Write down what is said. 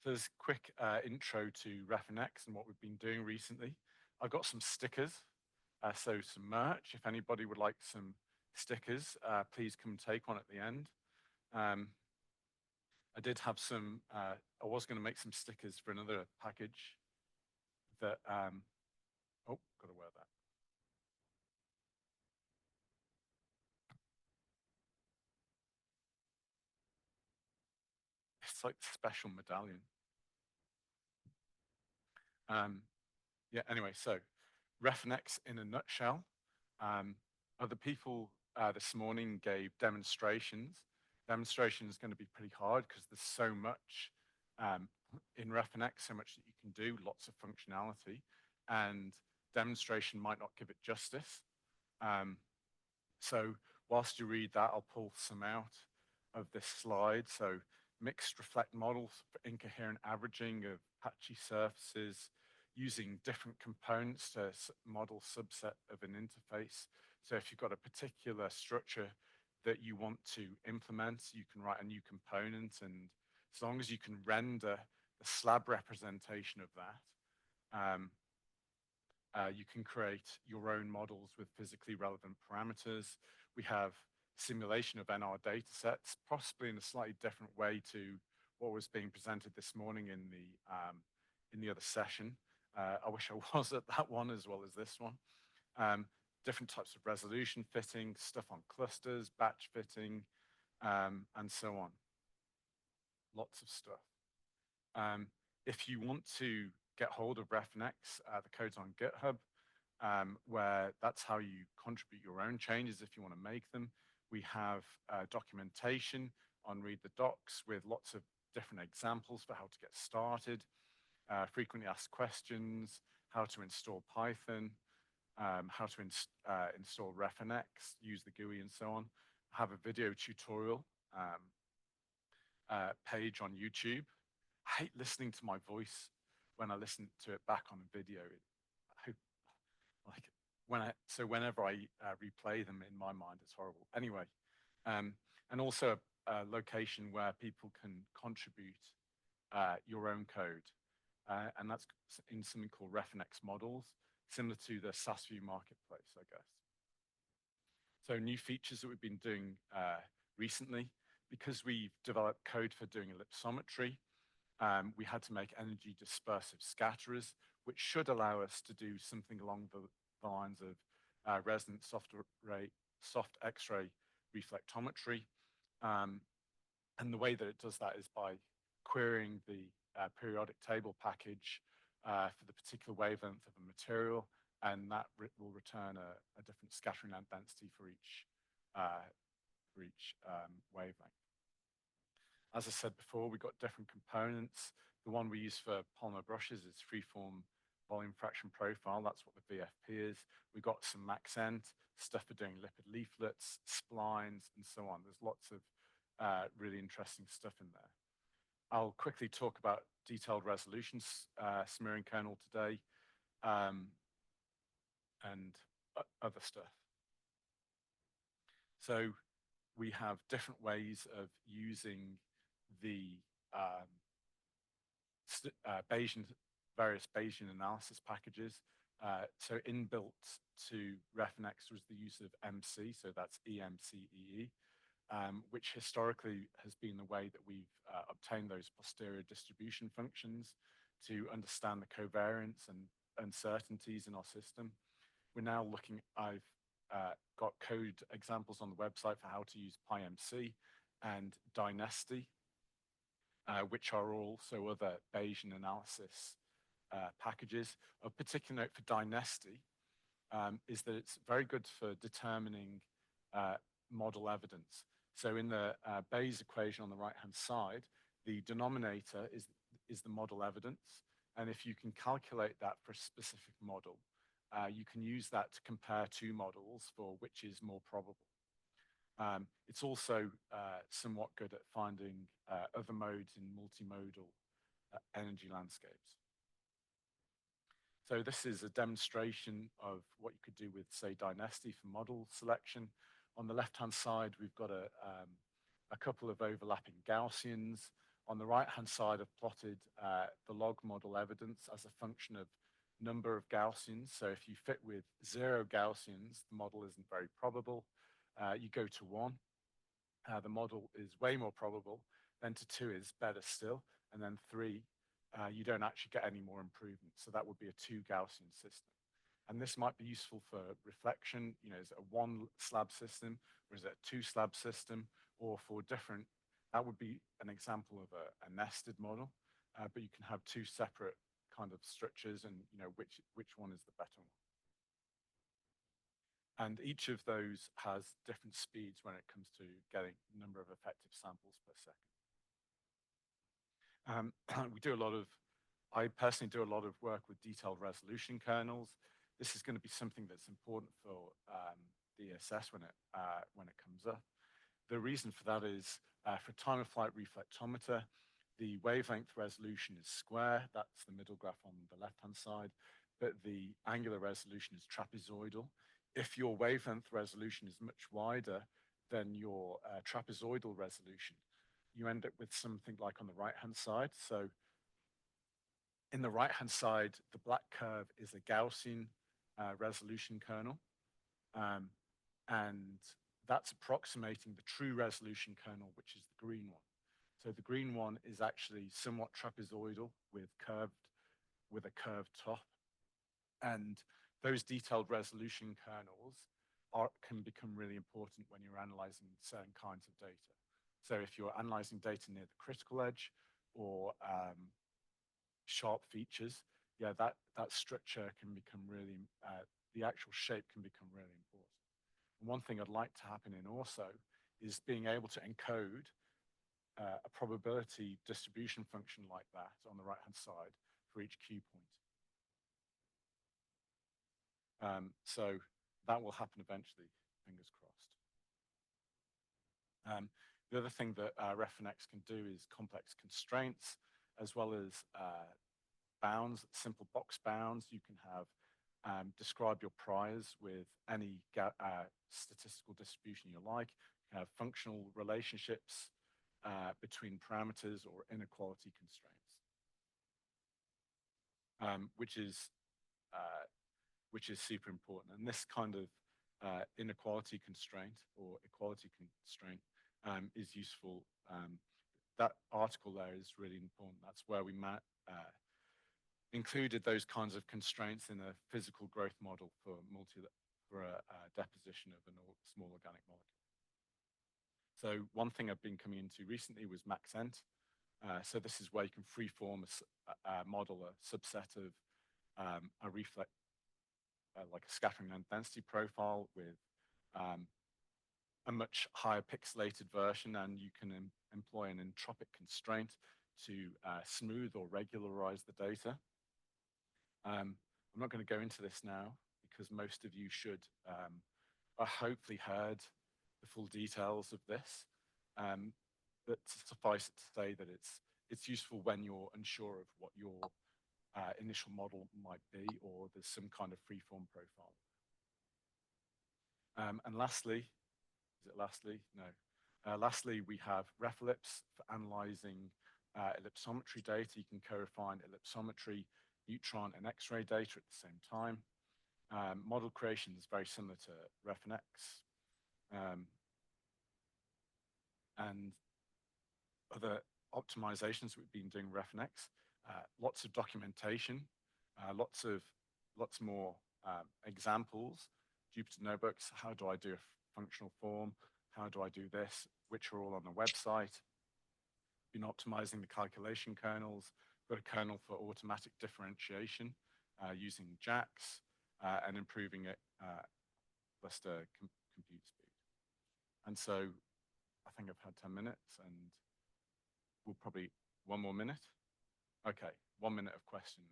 there's a quick intro to refnx and what we've been doing recently. I've got some stickers, so some merch. If anybody would like some stickers, please come take one at the end. Um, I did have some, I was going to make some stickers for another package that, oh, got to wear that. It's like the special medallion. Um, yeah, anyway, so refnx in a nutshell. Um, Other people this morning gave demonstrations. Demonstration is going to be pretty hard because there's so much um, in refnx, so much that you can do, lots of functionality, and demonstration might not give it justice. Um, so whilst you read that, I'll pull some out of this slide. So mixed reflect models for incoherent averaging of patchy surfaces using different components to model subset of an interface. So if you've got a particular structure that you want to implement, you can write a new component, and as long as you can render the slab representation of that, you can create your own models with physically relevant parameters. We have simulation of NR data sets, possibly in a slightly different way to what was being presented this morning in the other session. I wish I was at that one as well as this one. Different types of resolution fitting, stuff on clusters, batch fitting, and so on. Lots of stuff. If you want to get hold of refnx, the code's on GitHub, where that's how you contribute your own changes if you want to make them. We have documentation on Read the Docs with lots of different examples for how to get started, frequently asked questions, how to install Python, how to install refnx, use the GUI and so on. I have a video tutorial page on YouTube. I hate listening to my voice when I listen to it back on a video. I hope, whenever I replay them in my mind, it's horrible. Anyway, and also a location where people can contribute your own code, and that's in something called refnx models, similar to the SASView marketplace, I guess. So new features that we've been doing recently, because we've developed code for doing ellipsometry, we had to make energy dispersive scatterers, which should allow us to do something along the lines of resonant soft X-ray reflectometry. And the way that it does that is by querying the periodic table package for the particular wavelength of a material, and that will return a different scattering density for each wavelength. As I said before, we've got different components. The one we use for polymer brushes is freeform volume fraction profile. That's what the VFP is. We've got some Maxent, stuff for doing lipid leaflets, splines, and so on. There's lots of really interesting stuff in there. I'll quickly talk about detailed resolutions smearing kernel today, and other stuff. So we have different ways of using the various Bayesian analysis packages. So inbuilt to refnx was the use of MC, so that's EMCEE, which historically has been the way that we've obtained those posterior distribution functions to understand the covariance and uncertainties in our system. We're now looking, I've got code examples on the website for how to use PyMC and Dynasty, which are also other Bayesian analysis packages. Of particular note for Dynasty is that it's very good for determining model evidence. So in the Bayes equation on the right-hand side, the denominator is the model evidence. And if you can calculate that for a specific model, you can use that to compare two models for which is more probable. It's also somewhat good at finding other modes in multimodal energy landscapes. So this is a demonstration of what you could do with, say, Dynasty for model selection. On the left-hand side, we've got a couple of overlapping Gaussians. On the right-hand side, I've plotted the log model evidence as a function of number of Gaussians. So if you fit with 0 Gaussians, the model isn't very probable. You go to 1, the model is way more probable. Then to 2 is better still. And then 3, you don't actually get any more improvement. So that would be a 2 Gaussian system. And this might be useful for reflection. You know, is it a 1 slab system or is it a 2 slab system? Or for different, that would be an example of a nested model. But you can have 2 separate kind of structures, and you know which one is the better one. And each of those has different speeds when it comes to getting the number of effective samples per second. We do a lot of, I personally do a lot of work with detailed resolution kernels. This is going to be something that's important for DSS when it comes up. The reason for that is for time of flight reflectometer, the wavelength resolution is square. That's the middle graph on the left-hand side, but the angular resolution is trapezoidal. If your wavelength resolution is much wider than your trapezoidal resolution, you end up with something like on the right-hand side. So in the right-hand side, the black curve is a Gaussian resolution kernel. And that's approximating the true resolution kernel, which is the green one. So the green one is actually somewhat trapezoidal with a curved top. And those detailed resolution kernels can become really important when you're analyzing certain kinds of data. So if you're analyzing data near the critical edge or sharp features, yeah, that structure can become really, the actual shape can become really important. And one thing I'd like to happen in ORSO is being able to encode a probability distribution function like that on the right-hand side for each Q point. So that will happen eventually, fingers crossed. The other thing that refnx can do is complex constraints, as well as bounds, simple box bounds. You can have describe your priors with any statistical distribution you like. You can have functional relationships between parameters or inequality constraints, which is super important. And this kind of inequality constraint or equality constraint is useful. That article there is really important. That's where we included those kinds of constraints in a physical growth model for a deposition of a small organic molecule. So one thing I've been coming into recently was maxent. So this is where you can freeform a model, a subset of a reflex, like a scattering length density profile with a much higher pixelated version, and you can employ an entropic constraint to smooth or regularize the data. I'm not going to go into this now because most of you should hopefully heard the full details of this. But suffice it to say that it's useful when you're unsure of what your initial model might be, or there's some kind of freeform profile. And lastly, is it lastly? No. Lastly, we have refellipse for analyzing ellipsometry data. You can co-refine ellipsometry, neutron, and X-ray data at the same time. Model creation is very similar to refnx. And other optimizations we've been doing refnx, lots of documentation, lots more examples, Jupyter notebooks. How do I do a functional form? How do I do this? Which are all on the website. Been optimizing the calculation kernels. Got a kernel for automatic differentiation using JAX and improving it plus the compute speed. And so I think I've had 10 minutes, and we'll probably one more minute. Okay, 1 minute of question.